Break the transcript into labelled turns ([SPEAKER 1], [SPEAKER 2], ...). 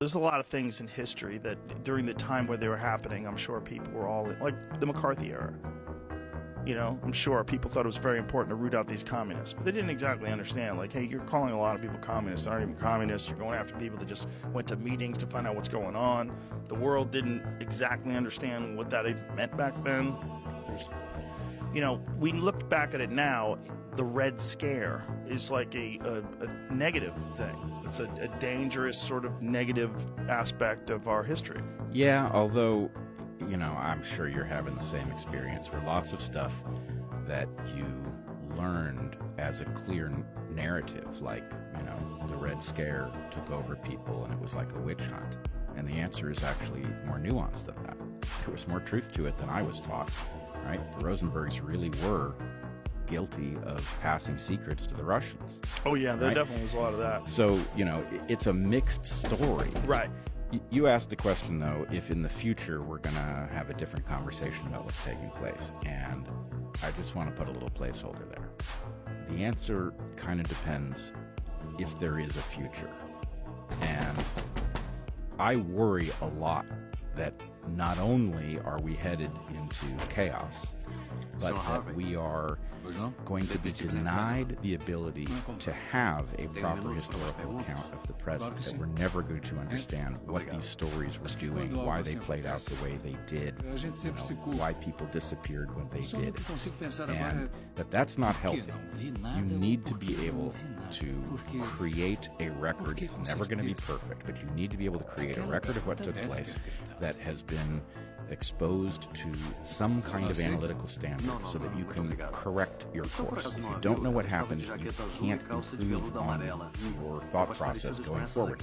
[SPEAKER 1] There's a lot of things in history that during the time where they were happening, I'm sure people were all like the McCarthy era. You know, I'm sure people thought it was very important to root out these communists, but they didn't exactly understand. Like, hey, you're calling a lot of people communists that aren't even communists. You're going after people that just went to meetings to find out what's going on. The world didn't exactly understand what that even meant back then. We look back at it now. The Red Scare is like a negative thing. It's a dangerous sort of negative aspect of our history.
[SPEAKER 2] Yeah, although, I'm sure you're having the same experience where lots of stuff that you learned as a clear narrative, like, the Red Scare took over people and it was like a witch hunt. And the answer is actually more nuanced than that. There was more truth to it than I was taught, right? The Rosenbergs really were guilty of passing secrets to the Russians.
[SPEAKER 1] Oh yeah, there definitely was a lot of that.
[SPEAKER 2] So, it's a mixed story.
[SPEAKER 1] Right.
[SPEAKER 2] You asked the question, though, if in the future we're going to have a different conversation about what's taking place. And I just want to put a little placeholder there. The answer kind of depends if there is a future. And I worry a lot that not only are we headed into chaos, but that we are going to be denied the ability to have a proper historical account of the present, that we're never going to understand what these stories were doing, why they played out the way they did, why people disappeared when they did, and that's not healthy. You need to be able to create a record. It's never going to be perfect, but you need to be able to create a record of what took place that has been exposed to some kind of analytical standard so that you can correct your course. If you don't know what happened, you can't improve on your thought process going forward.